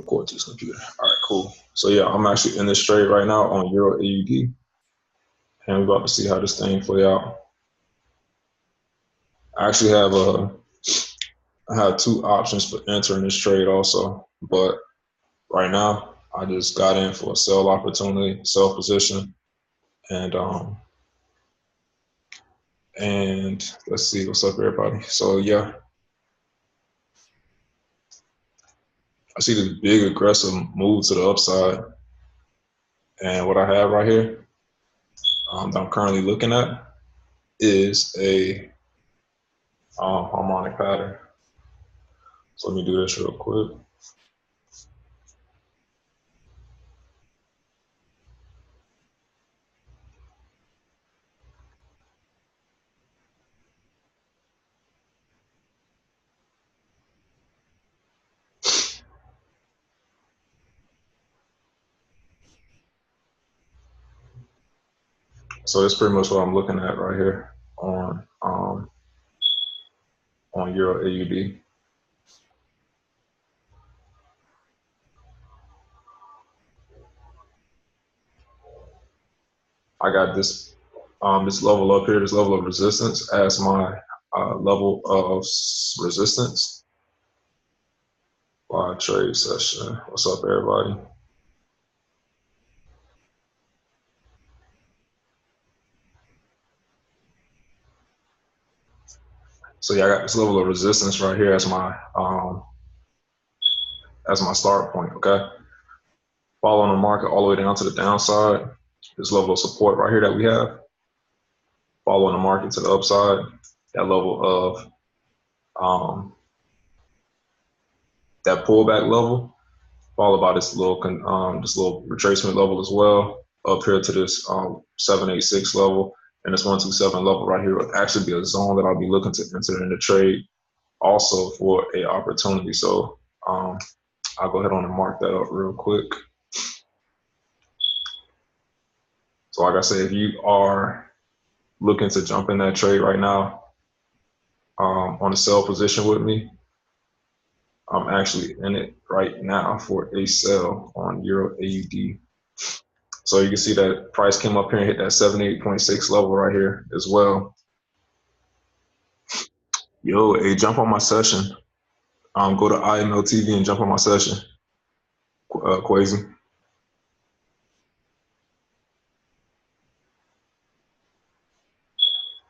Record to this computer. All right, cool. So yeah, I'm actually in this trade right now on Euro AUD, and we're about to see how this thing play out. I actually have two options for entering this trade also, but right now I just got in for a sell opportunity, sell position, and let's see what's up, everybody. So yeah, I see this big aggressive move to the upside, and what I have right here that I'm currently looking at is a harmonic pattern. So let me do this real quick. So that's pretty much what I'm looking at right here on Euro AUD. I got this this level up here, this level of resistance as my level of resistance for our trade session. What's up, everybody? So yeah, I got this level of resistance right here as my start point. Okay, following the market all the way down to the downside. This level of support right here that we have. Following the market to the upside. That level of that pullback level, followed by this little retracement level as well, up here to this 786 level, and this 127 level right here will actually be a zone that I'll be looking to enter in the trade also for a opportunity. So I'll go ahead on and mark that up real quick. So like I said, if you are looking to jump in that trade right now on a sell position with me, I'm actually in it right now for a sell on Euro AUD. So you can see that price came up here and hit that 78.6 level right here as well. Yo, hey, jump on my session. Go to IML TV and jump on my session, Quasi.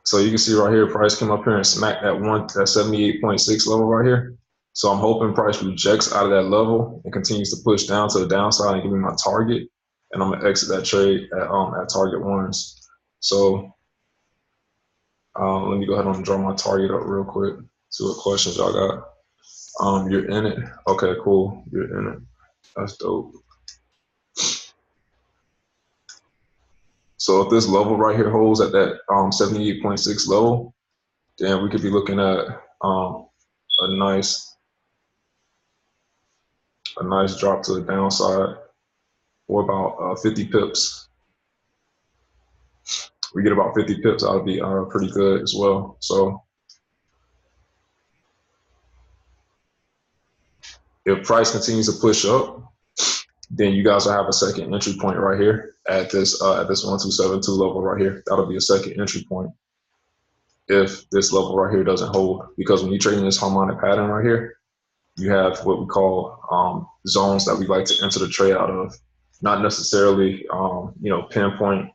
So you can see right here, price came up here and smacked that 78.6 level right here. So I'm hoping price rejects out of that level and continues to push down to the downside and give me my target. And I'm gonna exit that trade at target ones. So let me go ahead and draw my target up real quick. See what questions y'all got. You're in it. Okay, cool. You're in it. That's dope. So if this level right here holds at that 78.6 level, then we could be looking at a nice drop to the downside for about 50 pips. We get about 50 pips, that'll be pretty good as well. So if price continues to push up, then you guys will have a second entry point right here at this 1272 level right here. That'll be a second entry point if this level right here doesn't hold. Because when you're trading this harmonic pattern right here, you have what we call zones that we like to enter the trade out of. Not necessarily, pinpoint,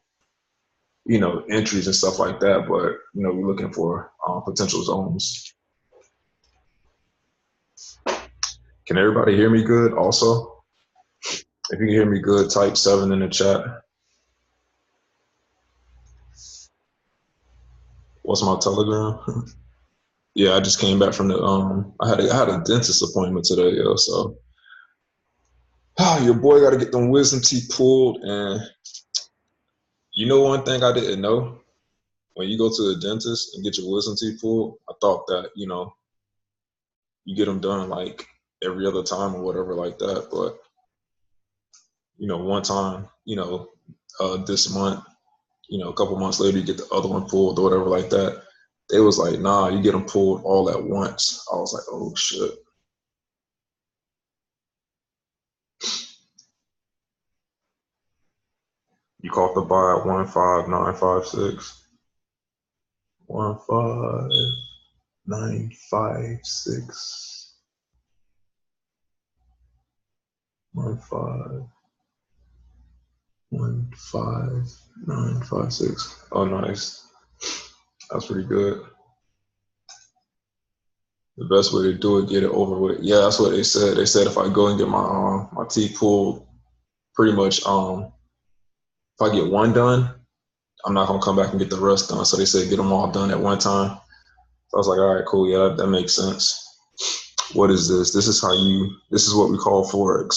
entries and stuff like that, but, we're looking for potential zones. Can everybody hear me good also? If you can hear me good, type 7 in the chat. What's my Telegram? Yeah, I just came back from the I had a dentist appointment today, yo. So your boy got to get them wisdom teeth pulled, and one thing I didn't know, when you go to the dentist and get your wisdom teeth pulled, I thought that you get them done like every other time or whatever like that, but one time, this month, a couple months later, you get the other one pulled or whatever like that. They was like, nah, you get them pulled all at once. I was like, oh shit. You caught the buy at 15956. 15956. 1515956. Oh, nice. That's pretty good. The best way to do it, get it over with. Yeah, that's what they said. They said if I go and get my teeth pulled, pretty much if I get one done, I'm not gonna come back and get the rest done. So they said get them all done at one time. So I was like, all right, cool, yeah, that makes sense. What is this? This is what we call Forex.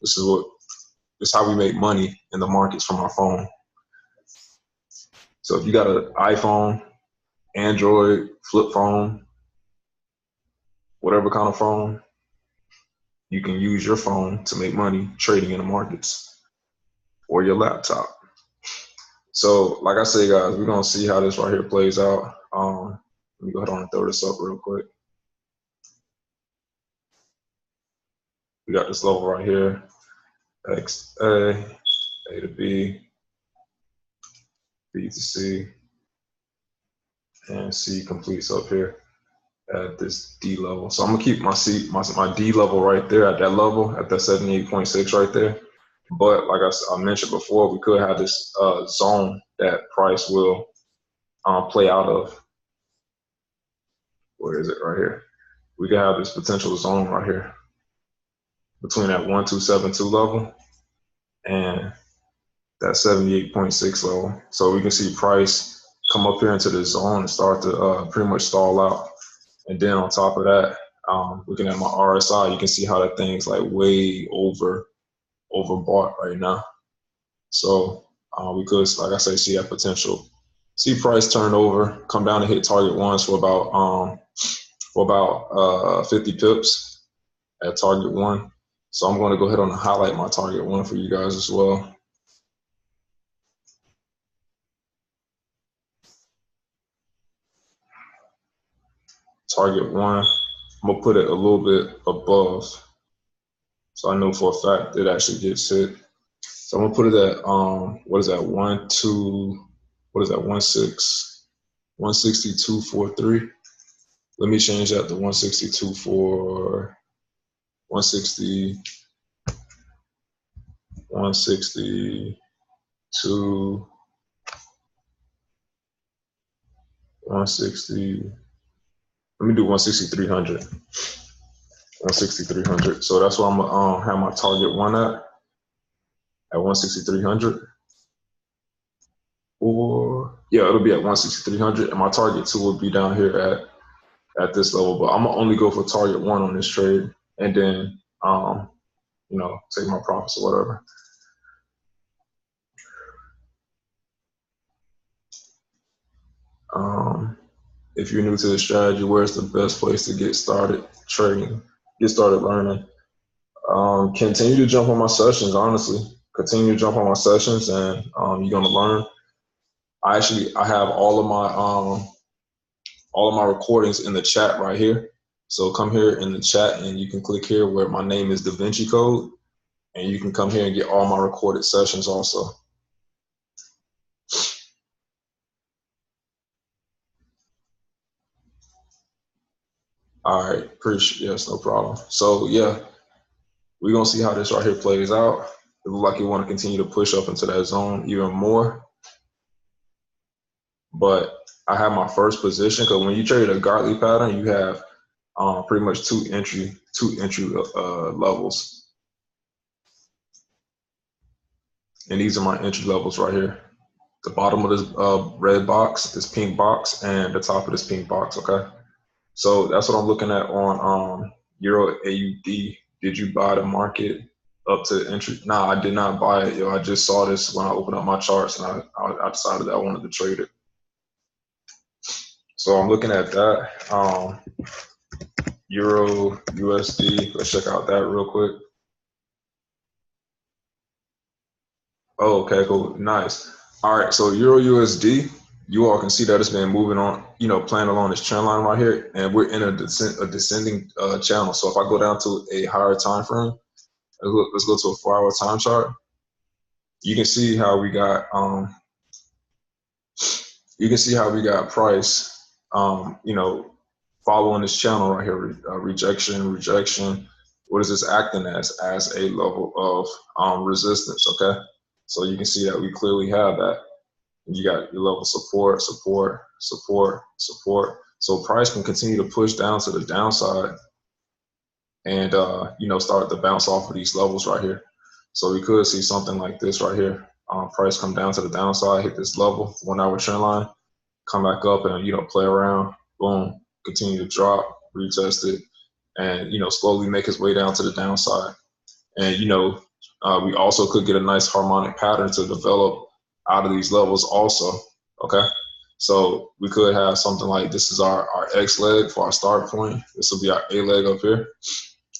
This is how we make money in the markets from our phone. So if you got an iPhone, Android, flip phone, whatever kind of phone, you can use your phone to make money trading in the markets, or your laptop. So like I say, guys, we're gonna see how this right here plays out. Let me go ahead and throw this up real quick. We got this level right here, X A to B, B to C, and C completes up here at this D level. So I'm gonna keep my D level right there at that level, at that 78.6 right there. But like I mentioned before, we could have this zone that price will play out of. Where is it? Right here. We could have this potential zone right here between that 1272 level and that 78.6 level. So we can see price come up here into the zone and start to pretty much stall out. And then on top of that, looking at my RSI, you can see how that thing's like way overbought right now. So we could, like I say, see that potential. See price turn over, come down and hit target ones for about 50 pips at target one. So I'm going to go ahead and highlight my target one for you guys as well. Target one, I'm gonna put it a little bit above, so I know for a fact it actually gets hit. So I'm gonna put it at what is that, 162.43. Let me change that to 162 for 160, 162, 160. Let me do 16300. 16300. So that's where I'm gonna have my target one at 16300. Or yeah, it'll be at 16300, and my target two will be down here at this level. But I'm gonna only go for target one on this trade, and then take my profits or whatever. If you're new to the strategy, where's the best place to get started trading, get started learning? Continue to jump on my sessions, honestly. Continue to jump on my sessions, and you're gonna learn. I have all of my recordings in the chat right here. So come here in the chat and you can click here where my name is Da Vinci Code, and you can come here and get all my recorded sessions also. All right, yes, no problem. So yeah, we're gonna see how this right here plays out. It looks like you want to continue to push up into that zone even more. But I have my first position, because when you trade a Gartley pattern, you have pretty much two entry levels. And these are my entry levels right here. The bottom of this red box, this pink box, and the top of this pink box, okay? So that's what I'm looking at on Euro AUD. Did you buy the market up to entry? Nah, I did not buy it, yo. I just saw this when I opened up my charts, and I decided that I wanted to trade it. So I'm looking at that. Euro USD, let's check out that real quick. Oh, okay, cool, nice. All right, so Euro USD, you all can see that it's been moving on, playing along this trend line right here, and we're in a descending channel. So if I go down to a higher time frame, let's go to a 4-hour time chart. you can see how we got price, you know, following this channel right here, rejection, rejection. What is this acting as? As a level of resistance, okay? So you can see that we clearly have that. You got your level support, support, support, support. So price can continue to push down to the downside and, you know, start to bounce off of these levels right here. So we could see something like this right here. Price come down to the downside, hit this level, 1 hour trend line, come back up and, you know, play around, boom, continue to drop, retest it, and, you know, slowly make its way down to the downside. And, you know, we also could get a nice harmonic pattern to develop out of these levels also, okay? So we could have something like this is our X leg for our start point. This will be our A leg up here.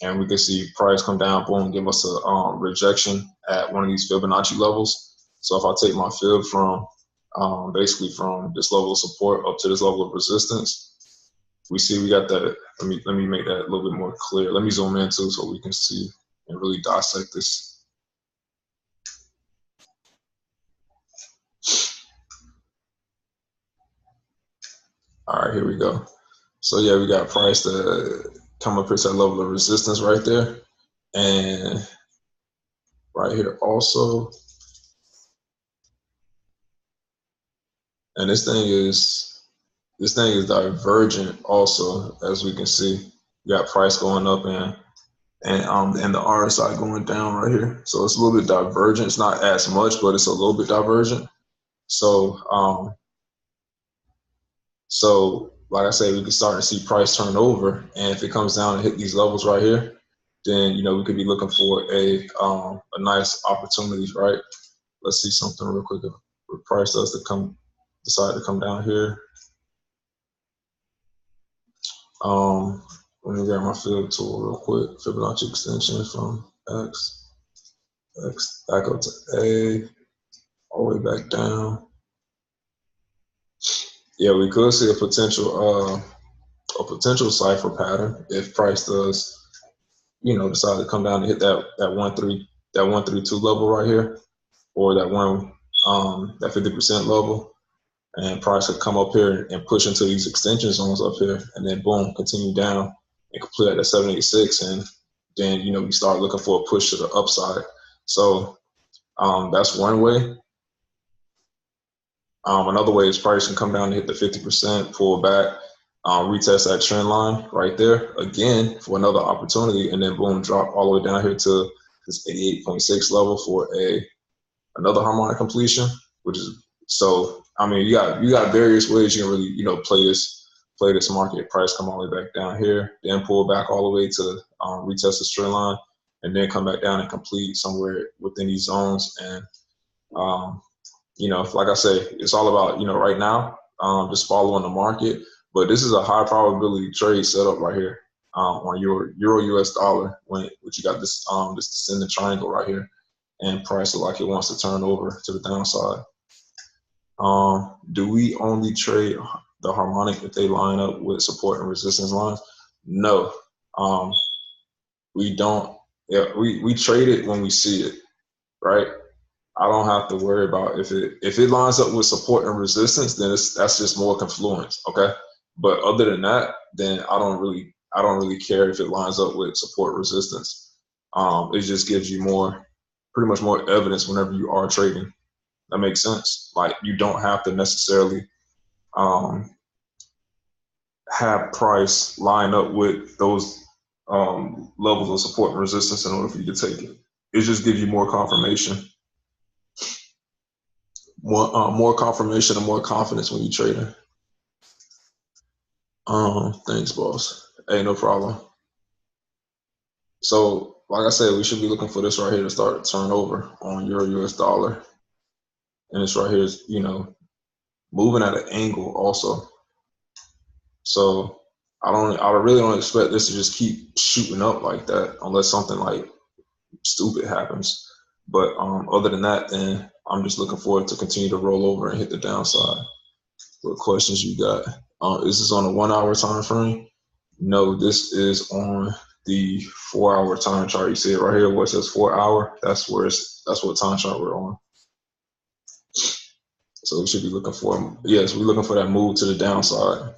And we can see price come down, boom, give us a rejection at one of these Fibonacci levels. So if I take my fib from basically from this level of support up to this level of resistance, we see we got that. Let me make that a little bit more clear. Let me zoom in too so we can see and really dissect this. All right, here we go. So yeah, we got price to come up here to that level of resistance right there. And right here also. And this thing is divergent also, as we can see. You got price going up and the RSI going down right here. So it's a little bit divergent. It's not as much, but it's a little bit divergent. So so like I said, we can start to see price turn over, and if it comes down and hit these levels right here, then, you know, we could be looking for a nice opportunity, right? Let's see something real quick. If price does decide to come down here. Let me grab my fib tool real quick. Fibonacci extension from X back up to A, all the way back down. Yeah, we could see a potential cipher pattern if price does, you know, decide to come down and hit that 132 level right here, or that 50% level, and price could come up here and push into these extension zones up here, and then boom, continue down and complete at the 786, and then, you know, we start looking for a push to the upside. So that's one way. Another way is price can come down and hit the 50%, pull back, retest that trend line right there again for another opportunity, and then boom, drop all the way down here to this 88.6 level for another harmonic completion, which is, so I mean, you got various ways you can really, you know, play this market. Price come all the way back down here, then pull back all the way to retest the trend line, and then come back down and complete somewhere within these zones. And you know, like I say, it's all about, you know, right now, just following the market. But this is a high probability trade setup right here on your Euro US dollar, which you got this this descending triangle right here, and price look like it wants to turn over to the downside. Do we only trade the harmonic if they line up with support and resistance lines? No, we don't. Yeah, we trade it when we see it, right? I don't have to worry about if it lines up with support and resistance, then that's just more confluence, okay? But other than that, then I don't really care if it lines up with support resistance. It just gives you pretty much more evidence whenever you are trading. That makes sense. Like, you don't have to necessarily have price line up with those levels of support and resistance in order for you to take it. It just gives you more confirmation. More confirmation and more confidence when you're trading. Thanks, boss. Hey, no problem. So, like I said, we should be looking for this right here to start to turn over on Euro US dollar, and this right here is, you know, moving at an angle also. So I really don't expect this to just keep shooting up like that unless something like stupid happens. But other than that, then I'm just looking forward to continue to roll over and hit the downside. What questions you got? Is this on a 1 hour time frame? No, this is on the 4 hour time chart. You see it right here where it says 4 hour. That's what time chart we're on. So we should be looking for, yes, we're looking for that move to the downside.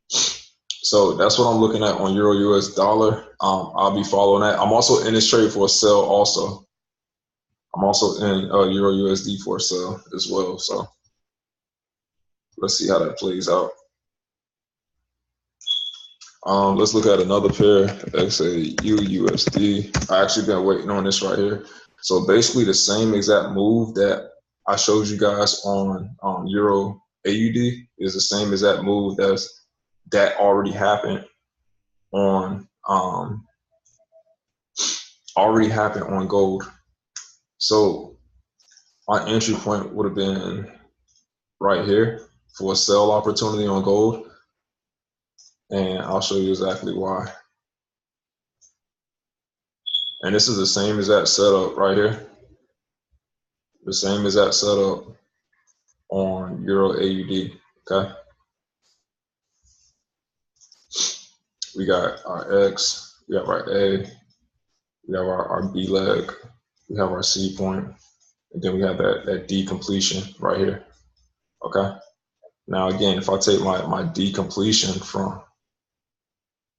So that's what I'm looking at on Euro US dollar. I'll be following that. I'm also in this trade for a sell also. I'm also in Euro USD for a sell as well. So let's see how that plays out. Let's look at another pair, XAUUSD. I actually been waiting on this right here. So basically the same exact move that I showed you guys on Euro AUD is the same exact move that already happened on gold. So my entry point would have been right here for a sell opportunity on gold, and I'll show you exactly why. And this is the same exact setup right here. The same exact setup on Euro AUD, okay? We got our X, we have our A, we have our B leg, we have our C point, and then we have that D completion right here, okay? Now again, if I take my D completion from,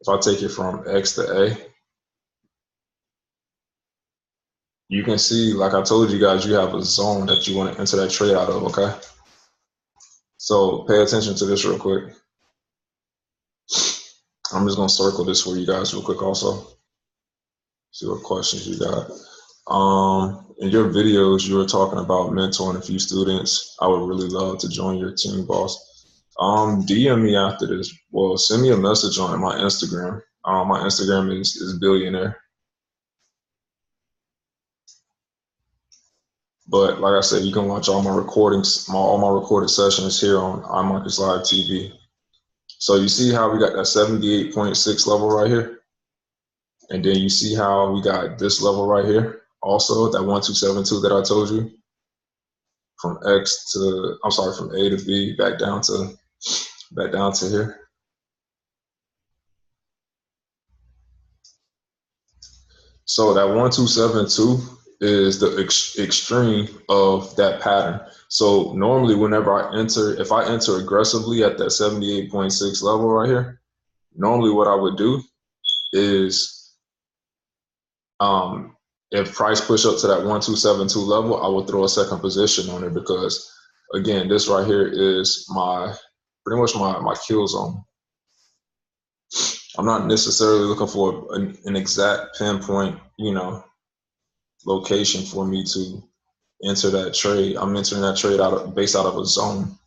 if I take it from X to A, you can see, like I told you guys, you have a zone that you want to enter that trade out of, okay? So pay attention to this real quick. I'm just gonna circle this for you guys real quick also. See what questions you got. In your videos, you were talking about mentoring a few students. I would really love to join your team, boss. DM me after this. Well, send me a message on my Instagram. My Instagram is billionaire. But like I said, you can watch all my recordings, all my recorded sessions here on iMarkets Live TV. So you see how we got that 78.6 level right here? And then you see how we got this level right here? Also, that 1272 that I told you? From X to, I'm sorry, from A to B, back down to here. So that 1272 is the extreme of that pattern. So normally whenever I enter, if I enter aggressively at that 78.6 level right here, normally what I would do is if price push up to that 1272 level, I would throw a second position on it because again, this right here is pretty much my kill zone. I'm not necessarily looking for an exact pinpoint, location for me to enter that trade. I'm entering that trade based out of a zone.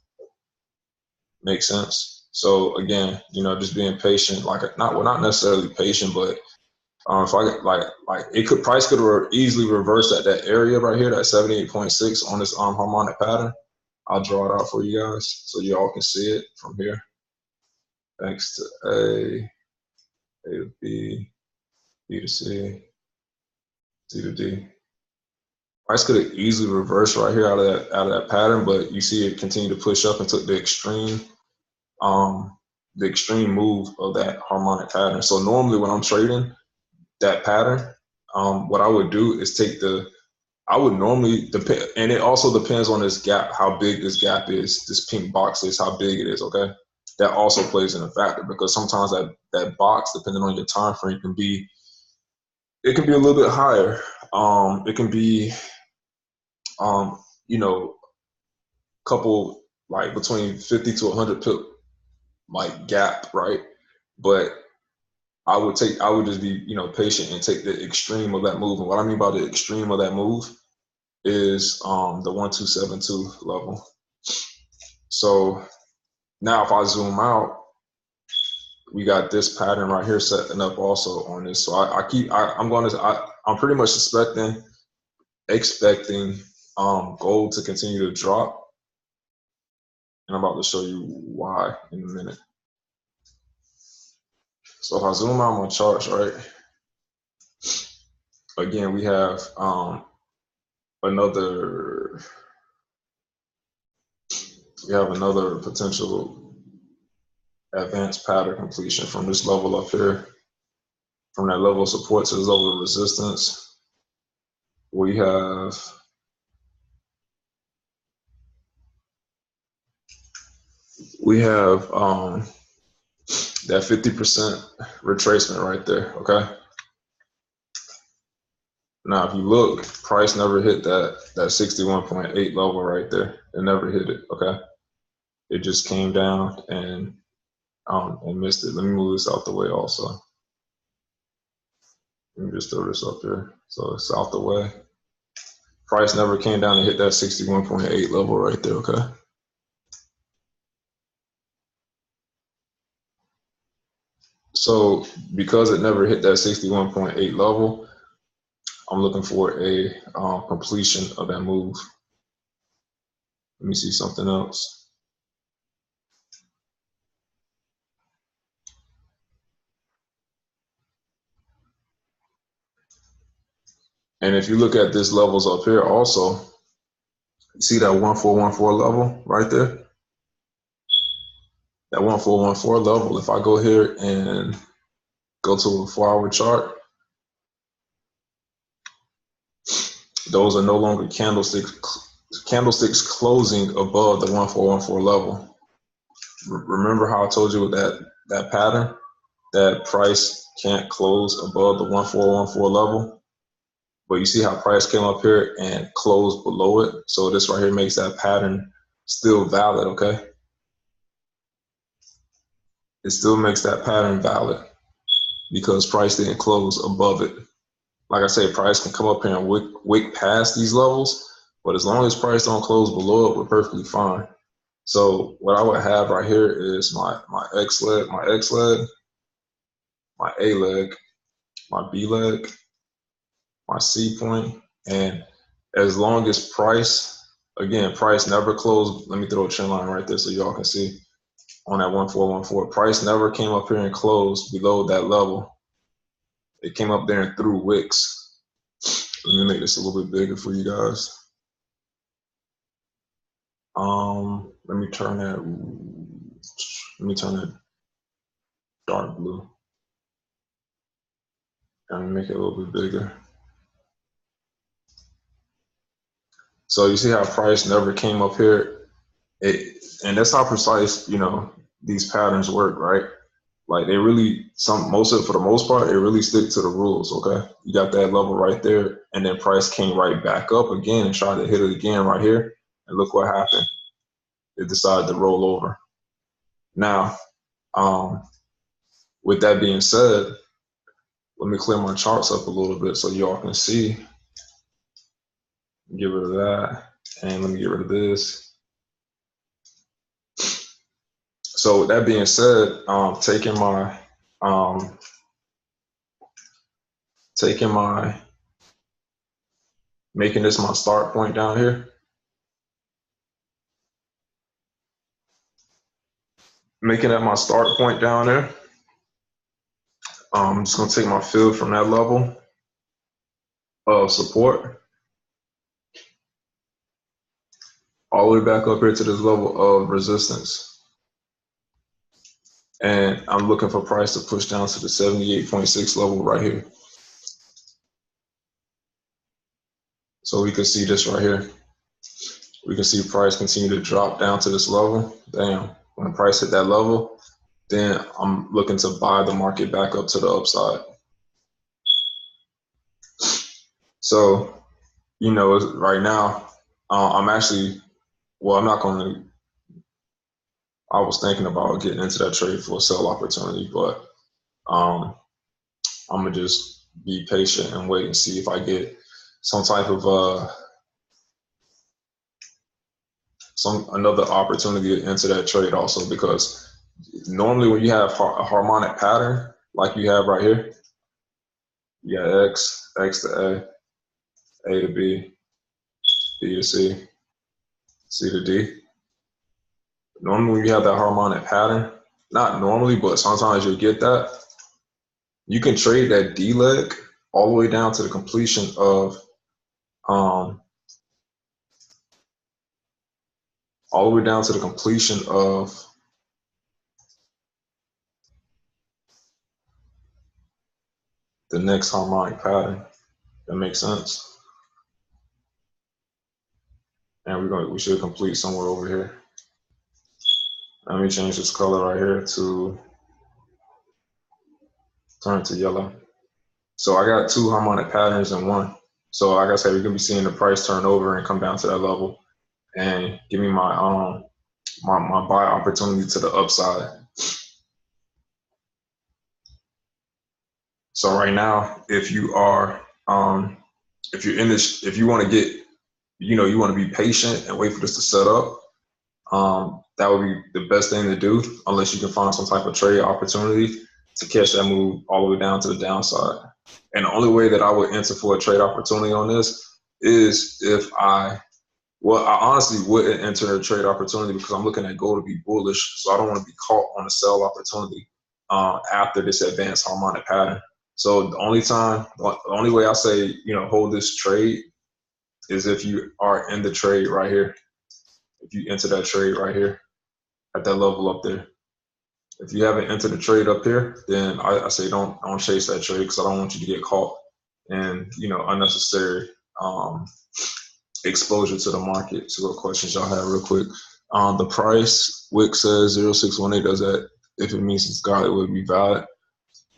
Makes sense. So again, just being patient, not necessarily patient, but if I get price could easily reverse at that area right here, that 78.6 on this harmonic pattern. I'll draw it out for you guys so y'all can see it from here. X to A to B, B to C, C to D. Price could have easily reversed right here out of that pattern, but you see it continue to push up and took the extreme move of that harmonic pattern. So normally when I'm trading that pattern, what I would do is I would normally depend, and it also depends on this gap, how big this gap is, this pink box is, how big it is, okay? That also plays in a factor because sometimes that box, depending on your time frame, it can be a little bit higher. It can be couple between 50 to 100 pip gap, right? But I would just be patient and take the extreme of that move. And what I mean by the extreme of that move is the 1272 level. So now if I zoom out, we got this pattern right here setting up also on this. So I'm pretty much expecting gold to continue to drop. And I'm about to show you why in a minute. So if I zoom out my charts, right, again, we have another potential advanced pattern completion from this level up here, from that level of support to this level of resistance. We have we have that 50% retracement right there, okay? Now, if you look, price never hit that 61.8 level right there. It never hit it, okay? It just came down and missed it. Let me move this out the way also. Let me just throw this up there. So it's out the way. Price never came down and hit that 61.8 level right there, okay? So because it never hit that 61.8 level, I'm looking for a completion of that move. Let me see something else. And if you look at this levels up here also, you see that 1414 level right there? That 1414 level, if I go here and go to a 4-hour chart, those are no longer candlesticks closing above the 1414 level. Remember how I told you with that pattern, that price can't close above the 1414 level? But you see how price came up here and closed below it? So this right here makes that pattern still valid, okay? It still makes that pattern valid because price didn't close above it. Like I say, price can come up here and wick past these levels, but as long as price don't close below it, we're perfectly fine. So what I would have right here is my X leg, my X leg, my A leg, my B leg, my C point, and as long as price, again, price never closed, let me throw a trend line right there so y'all can see on that 1414, price never came up here and closed below that level. It came up there and threw wicks. Let me make this a little bit bigger for you guys. Let me turn that dark blue and make it a little bit bigger. So you see how price never came up here, and that's how precise, you know, these patterns work, right? Like they really, for the most part, it really stick to the rules, okay? You got that level right there, and then price came right back up again and tried to hit it again right here, and look what happened. It decided to roll over. Now, with that being said, let me clear my charts up a little bit so y'all can see. Get rid of that, and let me get rid of this. So with that being said, making this my start point down here. Making that my start point down there. I'm just gonna take my fill from that level of support all the way back up here to this level of resistance. And I'm looking for price to push down to the 78.6 level right here. So we can see this right here. We can see price continue to drop down to this level. Damn, when price hit that level, then I'm looking to buy the market back up to the upside. So, you know, right now, I'm actually, well, I'm not going to, I was thinking about getting into that trade for a sell opportunity, but I'm going to just be patient and wait and see if I get some type of, another opportunity to enter that trade also, because normally when you have a harmonic pattern like you have right here, you got X to A to B, B to C, C to D. Normally when you have that harmonic pattern, not normally, but sometimes you'll get that, you can trade that D leg all the way down to the completion of the next harmonic pattern. That makes sense. And we should complete somewhere over here. Let me change this color right here to turn to yellow. So I got two harmonic patterns in one. So like I said, we're gonna be seeing the price turn over and come down to that level and give me my my buy opportunity to the upside. So right now, if you are if you're in this, if you want to get, you want to be patient and wait for this to set up, that would be the best thing to do, unless you can find some type of trade opportunity to catch that move all the way down to the downside. And the only way that I would enter for a trade opportunity on this is if I honestly wouldn't enter a trade opportunity because I'm looking at gold to be bullish, so I don't want to be caught on a sell opportunity after this advanced harmonic pattern. So the only way I say, hold this trade is if you are in the trade right here. If you enter that trade right here at that level up there. If you haven't entered the trade up here, then I say don't chase that trade because I don't want you to get caught in unnecessary exposure to the market. So what questions y'all have real quick? The price, Wick says 0618, does that, if it means it's God, it would be valid?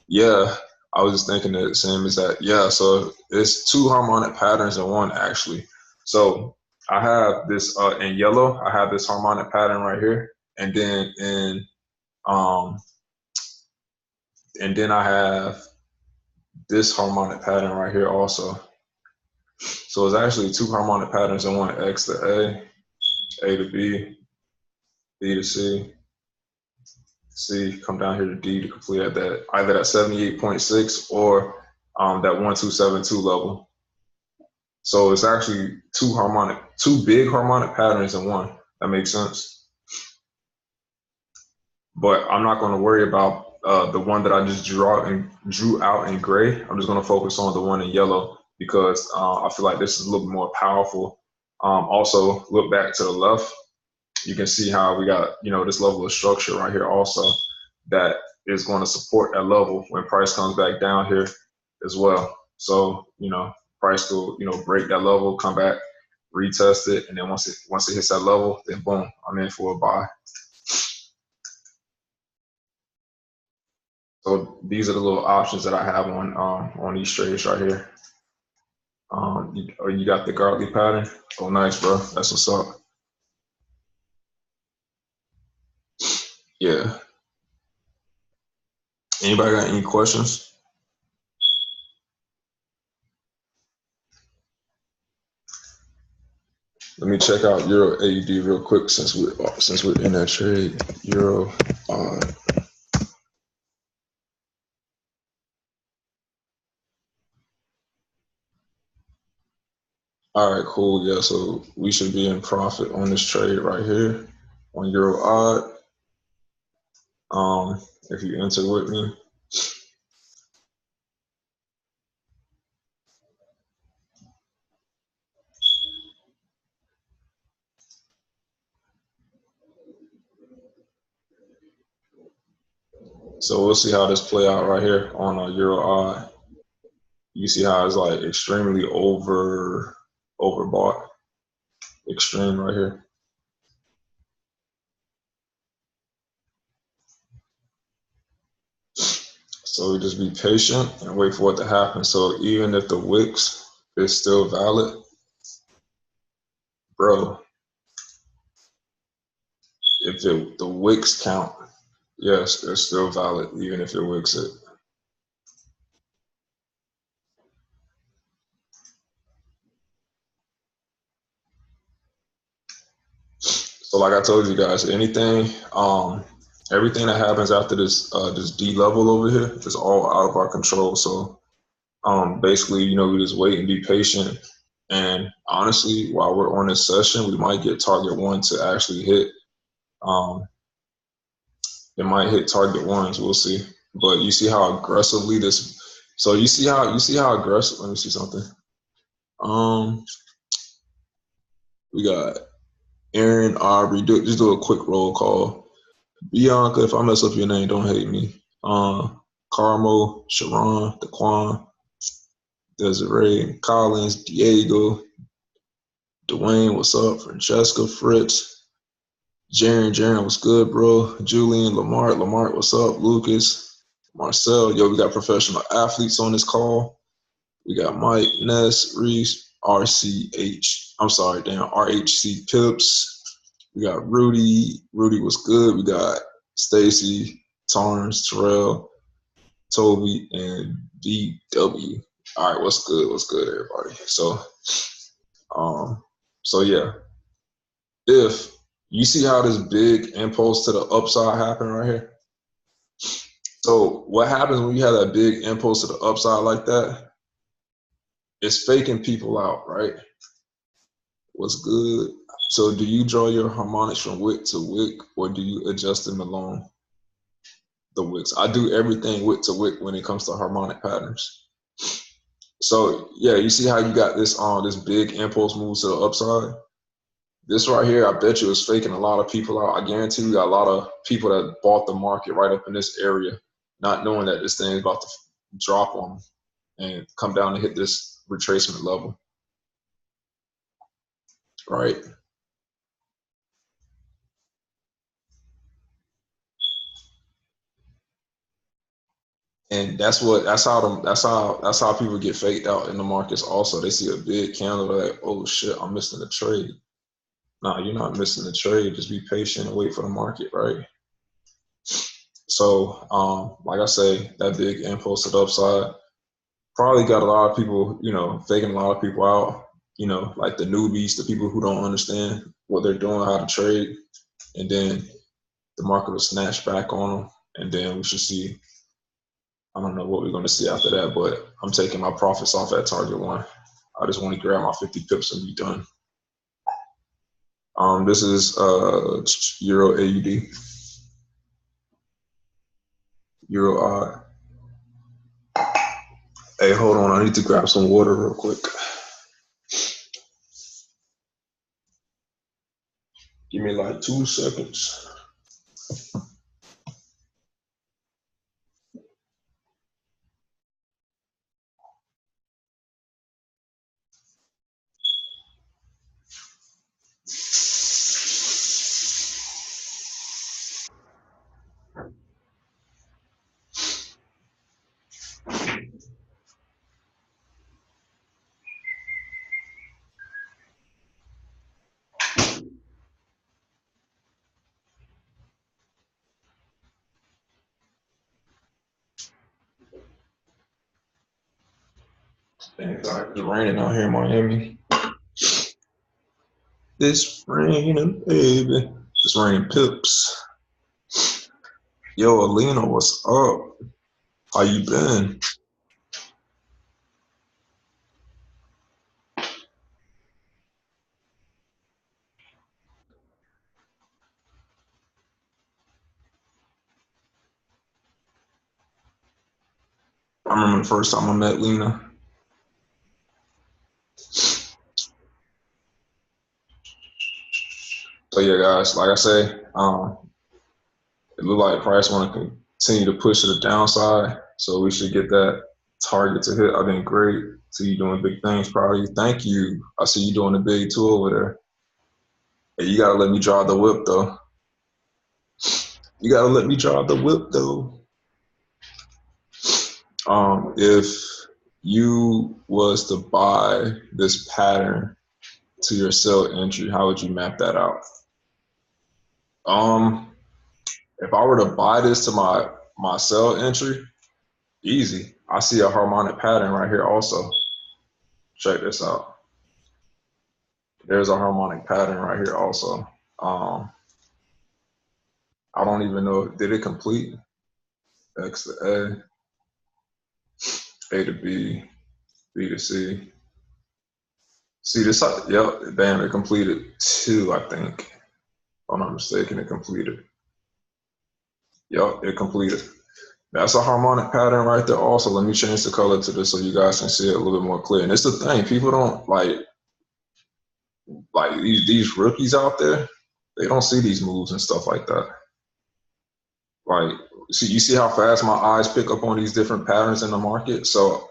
Yeah, I was just thinking the same as that. Yeah, so it's two harmonic patterns in one actually. So I have this in yellow, I have this harmonic pattern right here, and then I have this harmonic pattern right here also. So it's actually two harmonic patterns in one: X to A to B, B to C, C come down here to D to complete at that either that 78.6 or that 1272 level. So it's actually two big harmonic patterns in one. That makes sense. But I'm not going to worry about the one that I just drew out in gray. I'm just going to focus on the one in yellow because I feel like this is a little bit more powerful. Also, look back to the left. You can see how we got, this level of structure right here also that is going to support that level when price comes back down here as well. So, price will, break that level, come back, retest it, and then once it hits that level, then boom, I'm in for a buy. So these are the little options that I have on these trades right here. You got the godly pattern. Oh, nice, bro. That's what's up. Yeah. Anybody got any questions? Let me check out Euro AUD real quick since we're in that trade. Euro AUD. All right, cool. Yeah, so we should be in profit on this trade right here on Euro AUD. If you enter with me. So we'll see how this play out right here on a Euro AUD. You see how it's like extremely overbought. Extreme right here. So we just be patient and wait for it to happen. So even if the wicks is still valid, bro, if the wicks count, yes, it's still valid even if it wicks it. So like I told you guys, everything that happens after this D level over here is all out of our control. So basically, we just wait and be patient. And honestly, while we're on this session, we might get target one to actually hit. It might hit target ones. We'll see. But you see how aggressively this. So you see how aggressive. Let me see something. We got Aaron, Aubrey. Just do a quick roll call. Bianca, if I mess up your name, don't hate me. Carmo, Sharon, Daquan, Desiree, Collins, Diego, Dwayne, what's up? Francesca, Fritz, Jaren, what's good, bro? Julian, Lamar, what's up? Lucas, Marcel, yo, we got professional athletes on this call. We got Mike, Ness, Reese, RHC Pips. We got Rudy. Rudy was good. We got Stacy, Torrance, Terrell, Toby, and DW. All right, what's good? What's good, everybody? So yeah, if you see how this big impulse to the upside happened right here. So what happens when you have that big impulse to the upside like that? It's faking people out, right? What's good? So do you draw your harmonics from wick to wick, or do you adjust them along the wicks? I do everything wick to wick when it comes to harmonic patterns. So yeah, you see how you got this this big impulse move to the upside? This right here, I bet you is faking a lot of people out. I guarantee you got a lot of people that bought the market right up in this area, not knowing that this thing is about to drop on them and come down and hit this retracement level, right? And that's how people get faked out in the markets also. They see a big candle, they're like, oh shit, I'm missing the trade. Nah, you're not missing the trade. Just be patient and wait for the market, right? So, like I say, that big impulse to the upside probably got a lot of people, faking a lot of people out, like the newbies, the people who don't understand what they're doing, how to trade. And then the market will snatch back on them. And then we should see, I don't know what we're going to see after that, but I'm taking my profits off at target one. I just want to grab my 50 pips and be done. This is Euro AUD. Euro AUD. Hey, hold on. I need to grab some water real quick. Give me like 2 seconds. It's raining out here in Miami. It's raining, baby. It's raining pips. Yo, Alina, what's up? How you been? I remember the first time I met Lena. So yeah, guys, like I say, it looked like price want to continue to push to the downside. So we should get that target to hit. I've been great. See you doing big things, proud of you. Thank you. I see you doing a big too over there. Hey, you gotta let me drive the whip though. You gotta let me drive the whip though. If you was to buy this pattern to your sell entry, how would you map that out? If I were to buy this to my sell entry, easy. I see a harmonic pattern right here also. Check this out. There's a harmonic pattern right here also. I don't even know, did it complete? X to A to B, B to C. See this, yep, damn, it completed 2, I think. If I'm not mistaken, it completed. Yep, it completed. That's a harmonic pattern right there also. Let me change the color to this so you guys can see it a little bit more clear. And it's the thing, people don't like these rookies out there, they don't see these moves and stuff like that. Like, you see how fast my eyes pick up on these different patterns in the market? So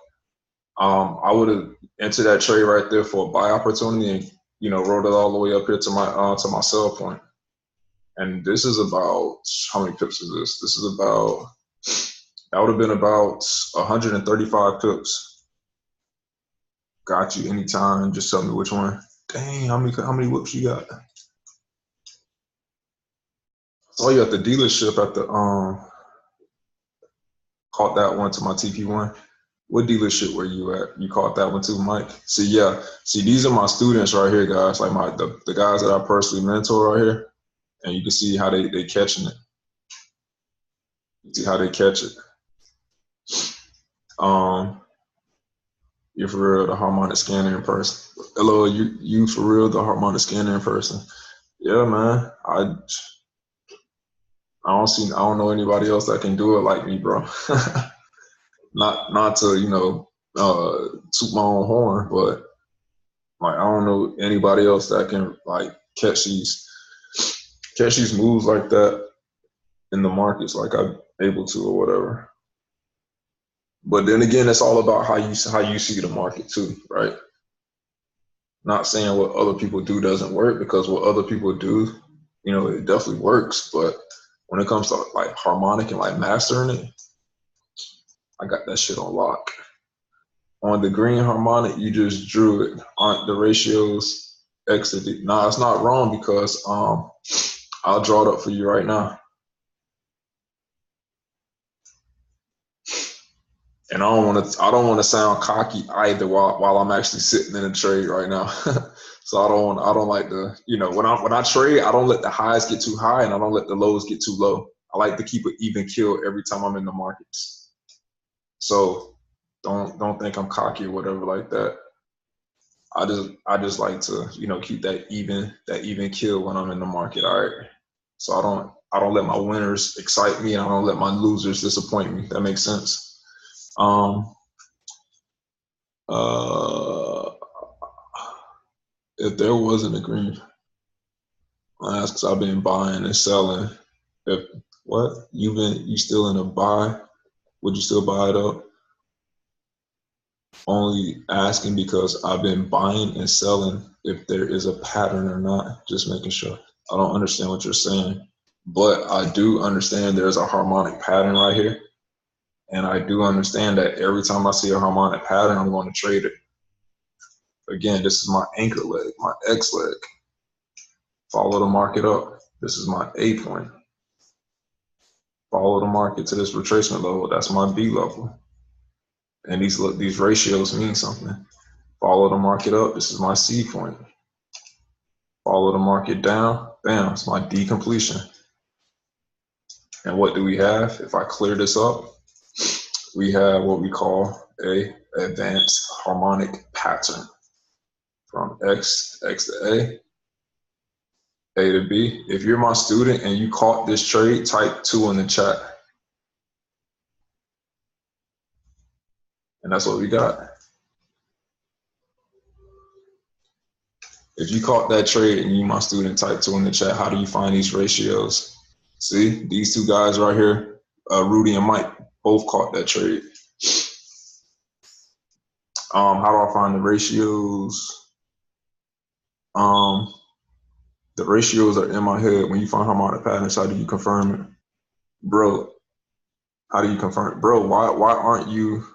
I would have entered that trade right there for a buy opportunity and, rode it all the way up here to my sell point. And this is about, how many pips is this? This is about, that would have been about 135 pips. Got you anytime. Just tell me which one. Dang, how many whips you got? Saw you at the dealership at the caught that one to my TP1. What dealership were you at? You caught that one too, Mike? See, yeah. See, these are my students right here, guys. Like the guys that I personally mentor right here. And you can see how they catching it. You see how they catch it. You're for real, the harmonic scanner in person. Hello, you for real, the harmonic scanner in person. Yeah, man. I don't know anybody else that can do it like me, bro. not to, toot my own horn, but like I don't know anybody else that can like catch these moves like that in the markets like I'm able to or whatever. But then again, it's all about how you see the market too, right? Not saying what other people do doesn't work, because what other people do, it definitely works. But when it comes to like harmonic and like mastering it, I got that shit on lock. On the green harmonic, you just drew it. Aren't the ratios exited? Nah, it's not wrong, because I'll draw it up for you right now. And I don't want to sound cocky either while I'm actually sitting in a trade right now. So I don't like to, when I trade, I don't let the highs get too high and I don't let the lows get too low. I like to keep an even kill every time I'm in the markets. So don't think I'm cocky or whatever like that. I just like to, keep that even kill when I'm in the market. All right. So I don't let my winners excite me and I don't let my losers disappoint me. That makes sense. If there wasn't a green, that's because I've been buying and selling. If what you still in a buy? Would you still buy it up? Only asking because I've been buying and selling. If there is a pattern or not, just making sure. I don't understand what you're saying, but I do understand there's a harmonic pattern right here, and I do understand that every time I see a harmonic pattern, I'm going to trade it. Again, this is my anchor leg, my X leg. Follow the market up. This is my A point. Follow the market to this retracement level. That's my B level. And these ratios mean something. Follow the market up. This is my C point. Follow the market down. Bam, it's my D completion. And what do we have? If I clear this up, we have what we call a advanced harmonic pattern. From X to A to B. If you're my student and you caught this trade, type 2 in the chat. And that's what we got. If you caught that trade and you my student, type 2 in the chat. How do you find these ratios? See, these two guys right here, Rudy and Mike, both caught that trade. How do I find the ratios? The ratios are in my head. When you find harmonic patterns, how do you confirm it? Bro, how do you confirm it? Bro, why aren't you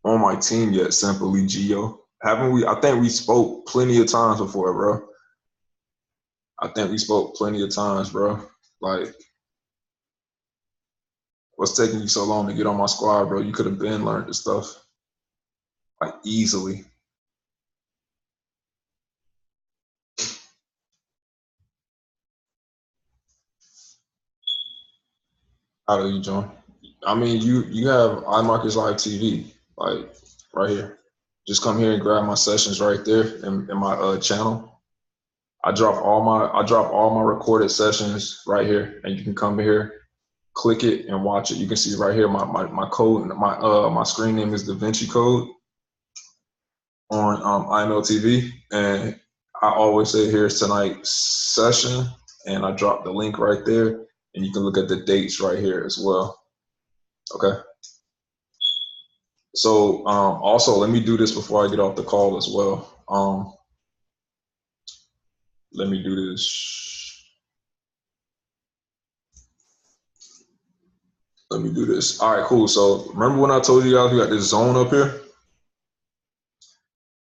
on my team yet, Simply Geo? Haven't we? I think we spoke plenty of times before, bro. I think we spoke plenty of times, bro. Like, what's taking you so long to get on my squad, bro? You could have been learned this stuff, like, easily. How do you join? I mean, you have iMarkets Live TV, like right here. Just come here and grab my sessions right there in my channel. I drop all my recorded sessions right here, and you can come here, click it, and watch it. You can see right here my code. My screen name is Da Vinci Code on IML TV, and I always say here's tonight's session, and I drop the link right there, and you can look at the dates right here as well. Okay. So also, let me do this before I get off the call as well. Let me do this. Let me do this. All right, cool. So remember when I told you guys we got this zone up here?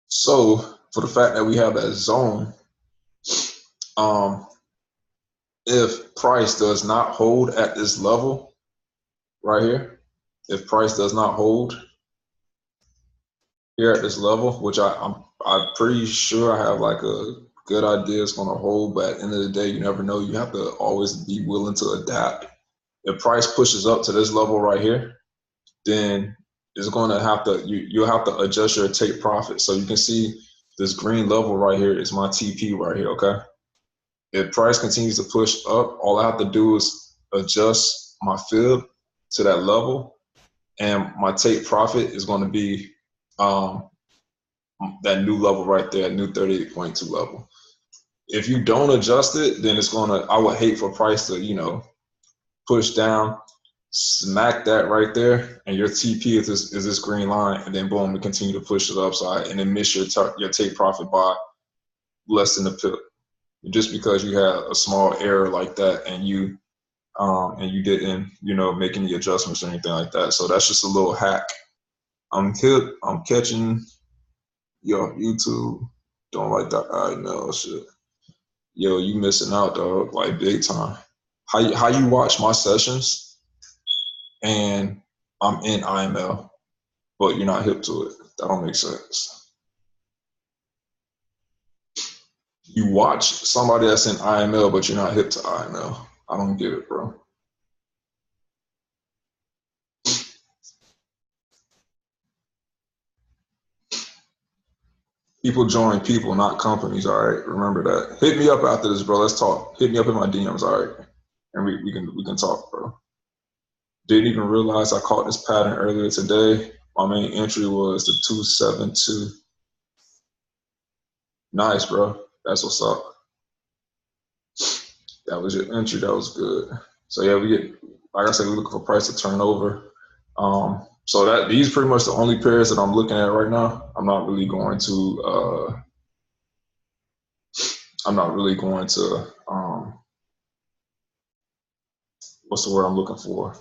So for the fact that we have that zone, if price does not hold at this level right here, if price does not hold here at this level, which I'm pretty sure I have like a good idea it's going to hold, but at the end of the day, you never know. You have to always be willing to adapt. If price pushes up to this level right here, then it's going to have to, you'll have to adjust your take profit. So you can see this green level right here is my TP right here, okay? If price continues to push up, all I have to do is adjust my fib to that level, and my take profit is going to be that new level right there, new 38.2 level. If you don't adjust it, then it's going to, I would hate for price to, you know, push down, smack that right there, and your TP is this green line, and then boom, we continue to push to the upside, and then miss your take profit by less than a pip, just because you had a small error like that, and you didn't, you know, make any adjustments or anything like that. So that's just a little hack. I'm catching, yo, YouTube don't like that IML shit. Yo, you missing out, dog, like big time. How you watch my sessions and I'm in IML, but you're not hip to it? That don't make sense. You watch somebody that's in IML, but you're not hip to IML. I don't get it, bro. People join people, not companies. All right, remember that. Hit me up after this, bro. Let's talk. Hit me up in my DMs, all right, and we can talk, bro. Didn't even realize I caught this pattern earlier today. My main entry was the 272. Nice, bro. That's what's up. That was your entry. That was good. So yeah, we get, like I said, we're looking for price to turn over. So that these are pretty much the only pairs that I'm looking at right now. I'm not really going to. What's the word I'm looking for?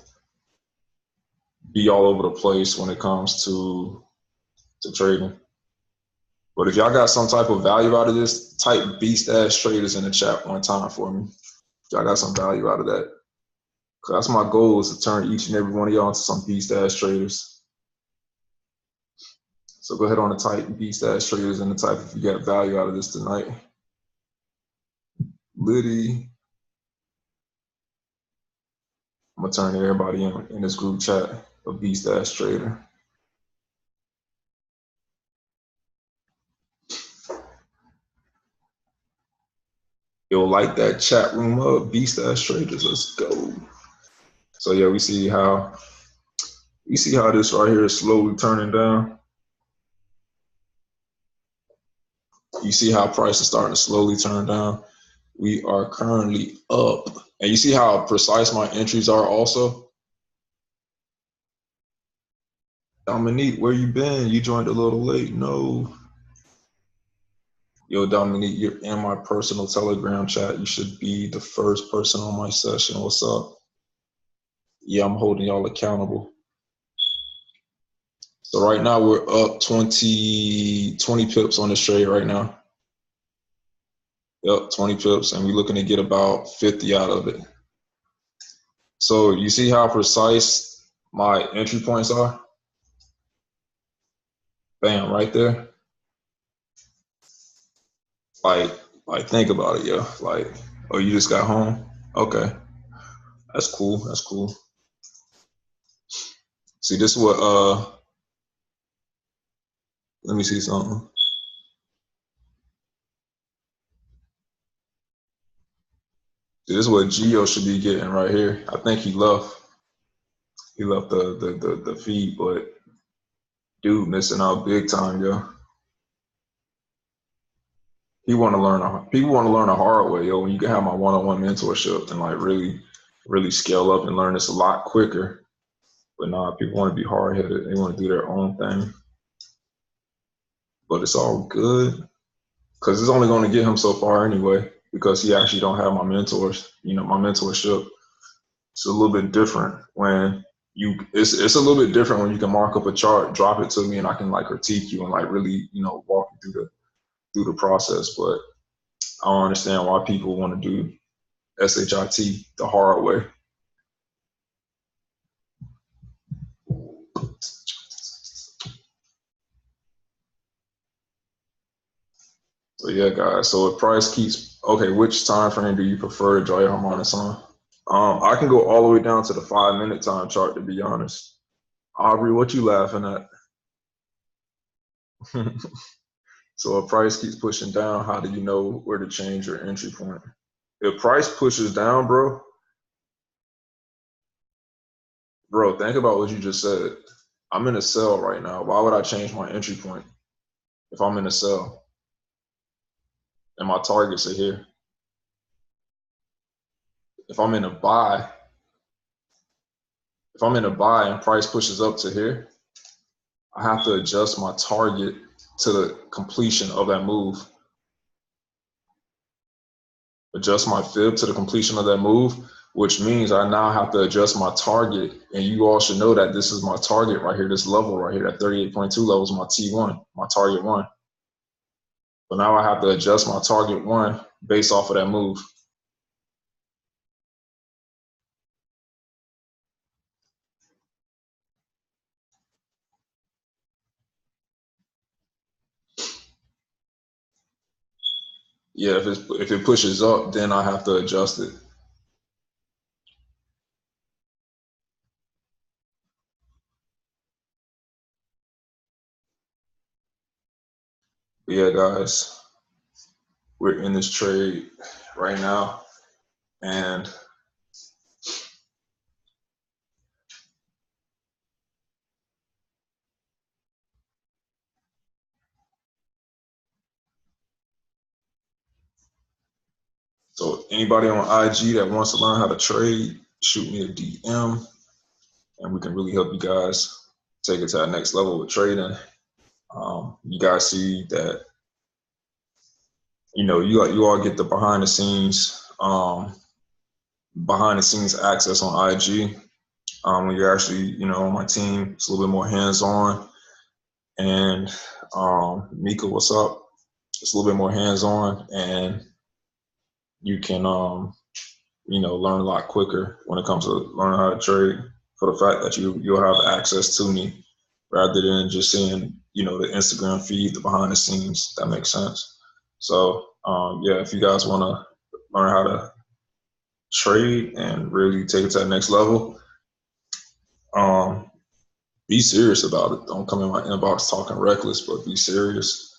Be all over the place when it comes to trading. But if y'all got some type of value out of this, type beast ass traders in the chat one time for me. Y'all got some value out of that. Cause that's my goal, is to turn each and every one of y'all into some beast ass traders. So go ahead on and type beast ass traders in the type if you got value out of this tonight. Liddy. I'm gonna turn everybody in this group chat a beast ass trader. You'll light that chat room up, beast ass traders. Let's go. So yeah, we see how this right here is slowly turning down. You see how price is starting to slowly turn down. We are currently up, and you see how precise my entries are also. Dominique, where you been? You joined a little late. No. Yo, Dominique, you're in my personal Telegram chat. You should be the first person on my session. What's up? Yeah, I'm holding y'all accountable. So right now we're up 20 pips on this trade right now. Yep, 20 pips, and we're looking to get about 50 out of it. So you see how precise my entry points are? Bam, right there. Like think about it, yo. Like, oh, you just got home? Okay. That's cool. That's cool. See, this is what let me see something. See, this is what Gio should be getting right here. I think he left the feed, but dude missing out big time, yo. People want to learn a hard way, yo. When you can have my one-on-one mentorship and like really scale up and learn this a lot quicker. But nah, people want to be hard-headed. They want to do their own thing. But it's all good, because it's only going to get him so far anyway, because he actually don't have my mentors, you know, my mentorship. It's a little bit different when it's a little bit different when you can mark up a chart, drop it to me, and I can like critique you and like really, walk you through the process. But I don't understand why people want to do SHIT the hard way. So yeah, guys. So if price keeps okay, which time frame do you prefer to draw your harmonics on? I can go all the way down to the 5 minute time chart to be honest. Aubrey, what you laughing at? So if price keeps pushing down, how do you know where to change your entry point? If price pushes down, bro, think about what you just said. I'm in a sell right now. Why would I change my entry point if I'm in a sell and my targets are here? If I'm in a buy, if I'm in a buy and price pushes up to here, I have to adjust my target to the completion of that move. Adjust my fib to the completion of that move, which means I now have to adjust my target. And you all should know that this is my target right here, this level right here, that 38.2 level is my T1, my target one. So now I have to adjust my target one based off of that move. Yeah, if it pushes up, then I have to adjust it. But yeah, guys, we're in this trade right now, and so anybody on IG that wants to learn how to trade, shoot me a DM, and we can really help you guys take it to that next level with trading. You guys see that, you all get the behind the scenes access on IG. When you're actually, on my team, it's a little bit more hands-on. And Mika, what's up? It's a little bit more hands-on, and you can, learn a lot quicker when it comes to learning how to trade, for the fact that you'll have access to me rather than just seeing, the Instagram feed, the behind the scenes. That makes sense. So yeah, if you guys want to learn how to trade and really take it to the next level, be serious about it. Don't come in my inbox talking reckless, but be serious,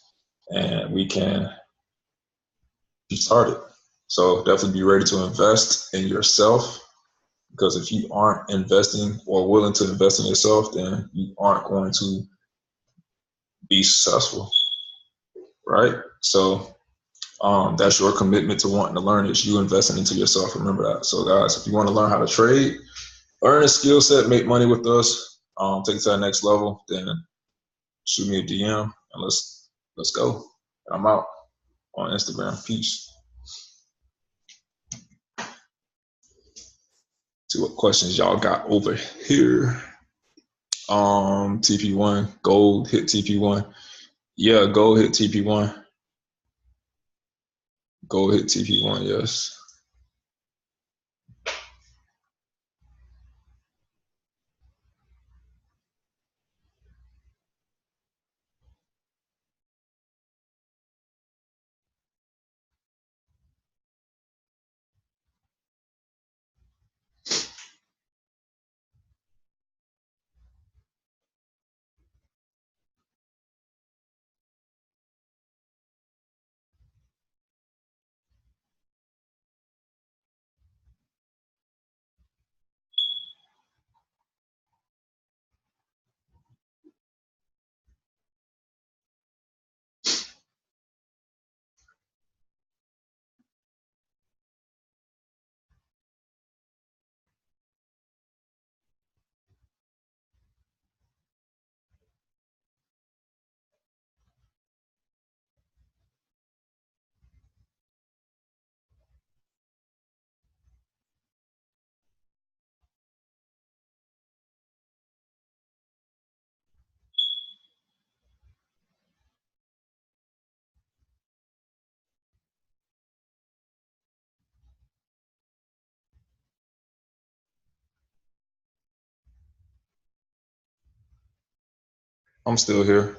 and we can be started. So definitely be ready to invest in yourself, because if you aren't investing or willing to invest in yourself, then you aren't going to be successful, right? So that's your commitment to wanting to learn, is you investing into yourself. Remember that. So guys, if you want to learn how to trade, learn a skill set, make money with us, take it to the next level, then shoot me a DM and let's go. I'm out on Instagram. Peace. See what questions y'all got over here. TP1, gold hit TP1. Yeah, gold hit TP1. Gold hit TP1, yes. I'm still here.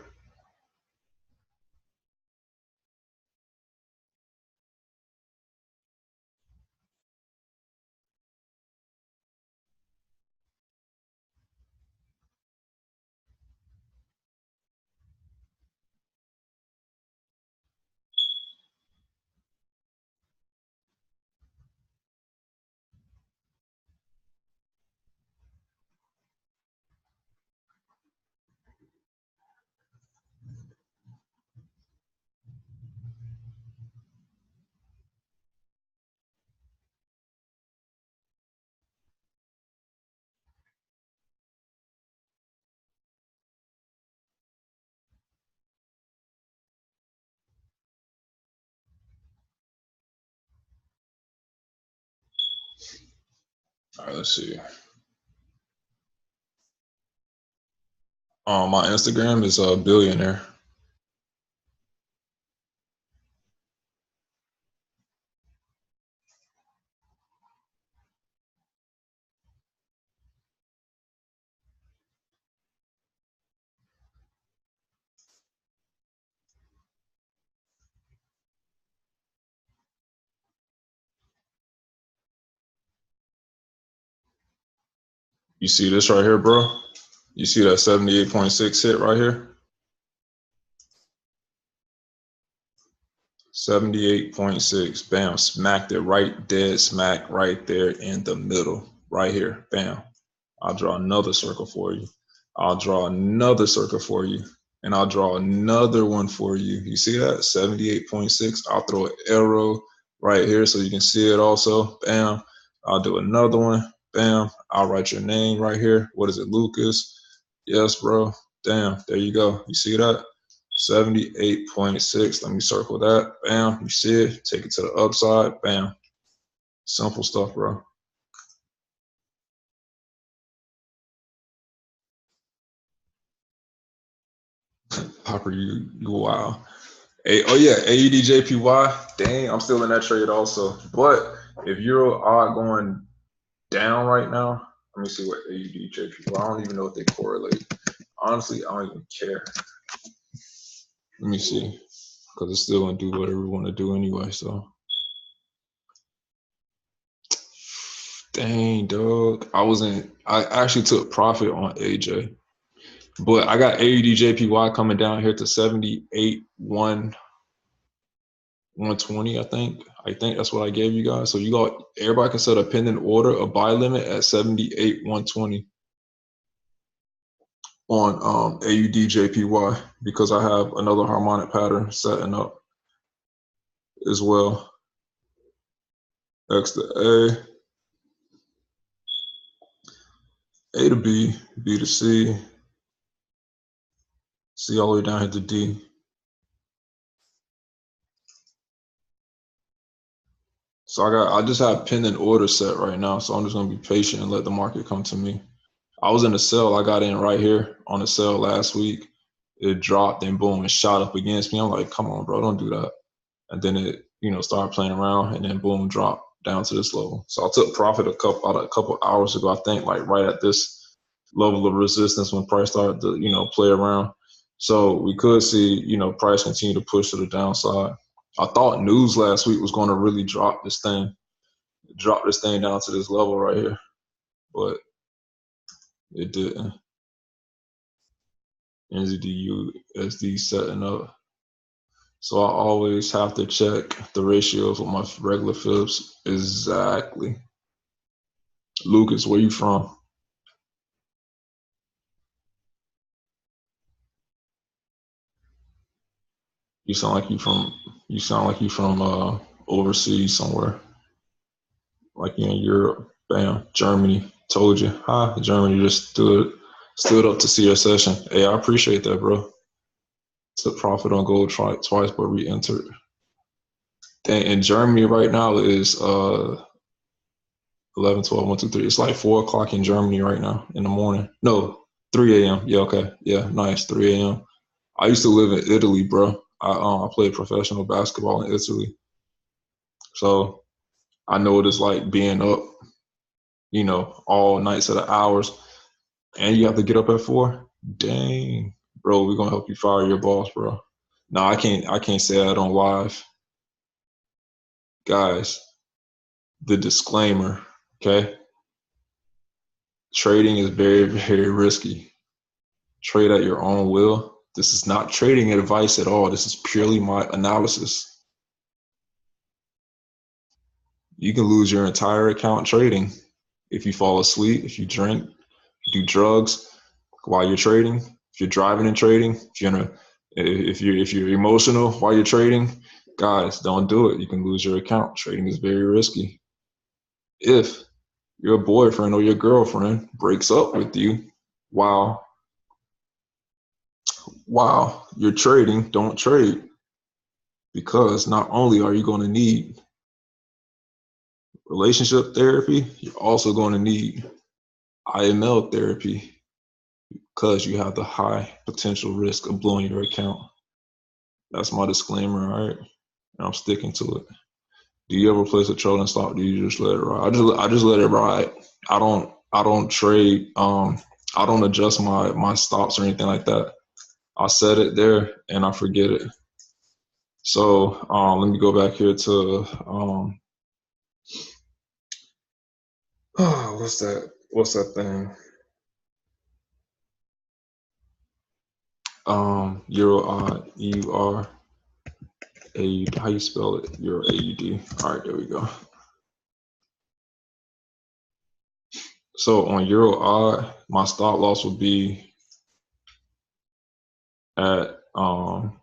All right, let's see. My Instagram is a billionaire. You see this right here, bro? You see that 78.6 hit right here? 78.6. Bam. Smacked it right dead smack right there in the middle. Right here. Bam. I'll draw another circle for you. I'll draw another circle for you. And I'll draw another one for you. You see that? 78.6. I'll throw an arrow right here so you can see it also. Bam. I'll do another one. Bam. I'll write your name right here. What is it, Lucas? Yes, bro. Damn. There you go. You see that? 78.6. Let me circle that. Bam. You see it? Take it to the upside. Bam. Simple stuff, bro. Hopper, you wow. Oh yeah, AUD Dang, I'm still in that trade also. But if Euro AUD going down right now, let me see what AUD I don't even know if they correlate. Honestly, I don't even care. Let me see, because it's still gonna do whatever we want to do anyway. So, dang, dog. I actually took profit on AJ, but I got AUD coming down here to 120, I think. I think that's what I gave you guys. So everybody can set a pending order, a buy limit at 78 120 on AUD because I have another harmonic pattern setting up as well. X to A to B, B to C, C all the way down here to D. So I just have pending order set right now. So I'm just gonna be patient and let the market come to me. I was in a sell. I got in right here on a sell last week. It dropped and boom, it shot up against me. I'm like, come on, bro, don't do that. And then it, started playing around and then boom, dropped down to this level. So I took profit a couple hours ago, I think, like right at this level of resistance when price started to, play around. So we could see, price continue to push to the downside. I thought news last week was going to really drop this thing down to this level right here, but it didn't. NZDUSD setting up. So I always have to check the ratios with my regular Phillips. Exactly. Lucas, where you from? You sound like you from overseas somewhere. Like you in Europe. Bam. Germany. Told you. Hi. Germany just stood up to see your session. Hey, I appreciate that, bro. Took profit on gold twice but re-entered. And Germany right now is 11, 12, 1, 2, 3. It's like 4 o'clock in Germany right now in the morning. No, 3 a.m. Yeah, okay. Yeah, nice. 3 a.m. I used to live in Italy, bro. I played professional basketball in Italy. So I know what it's like being up, all nights of the hours. And you have to get up at 4. Dang. bro, we're gonna help you fire your boss, bro. No, I can't say that on live. Guys, the disclaimer, okay? Trading is very, very risky. Trade at your own will. This is not trading advice at all. This is purely my analysis. You can lose your entire account trading if you fall asleep, if you drink, do drugs while you're trading, if you're driving and trading, if you're emotional while you're trading. Guys, don't do it. You can lose your account. Trading is very risky. If your boyfriend or your girlfriend breaks up with you while you're trading, don't trade, because not only are you going to need relationship therapy, you're also going to need IML therapy, because you have the high potential risk of blowing your account. That's my disclaimer, all right? And I'm sticking to it. Do you ever place a trailing stop? Do you just let it ride? I just let it ride. I don't trade. I don't adjust my stops or anything like that. I set it there and I forget it. So let me go back here to what's that thing? Euro AUD, EUR AUD. How you spell it? Euro AUD. All right, there we go. So on Euro AUD, my stop loss would be at from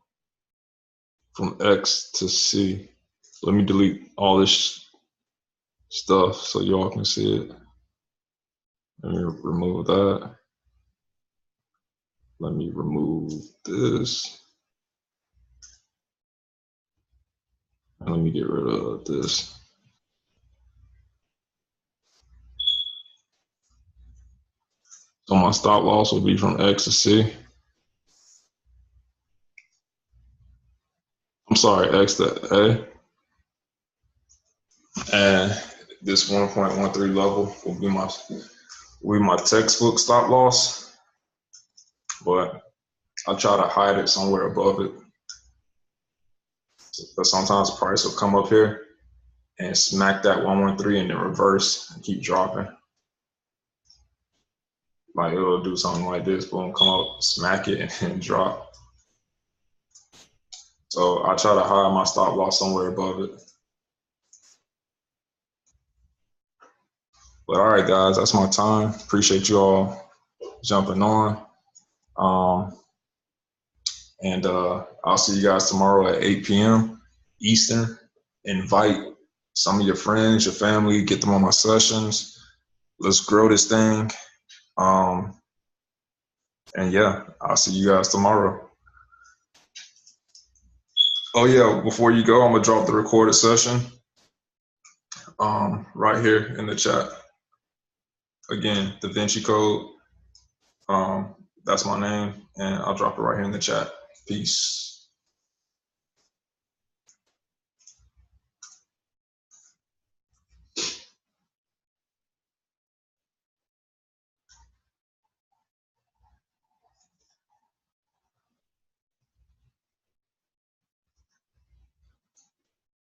X to C. Let me delete all this stuff so y'all can see it. Let me remove that. Let me remove this. And let me get rid of this. So my stop loss will be from X to C. I'm sorry, X to A. And this 1.13 level will be my textbook stop loss, but I try to hide it somewhere above it. But sometimes the price will come up here and smack that 113 and then reverse and keep dropping. Like it'll do something like this, boom, come up, smack it, and drop. So I try to hide my stop loss somewhere above it. But all right, guys, that's my time. Appreciate you all jumping on. And I'll see you guys tomorrow at 8 p.m. Eastern. Invite some of your friends, your family, get them on my sessions. Let's grow this thing. And yeah, I'll see you guys tomorrow. Oh yeah, before you go, I'm gonna drop the recorded session right here in the chat. Again, Da Vinci Code. That's my name, and I'll drop it right here in the chat. Peace.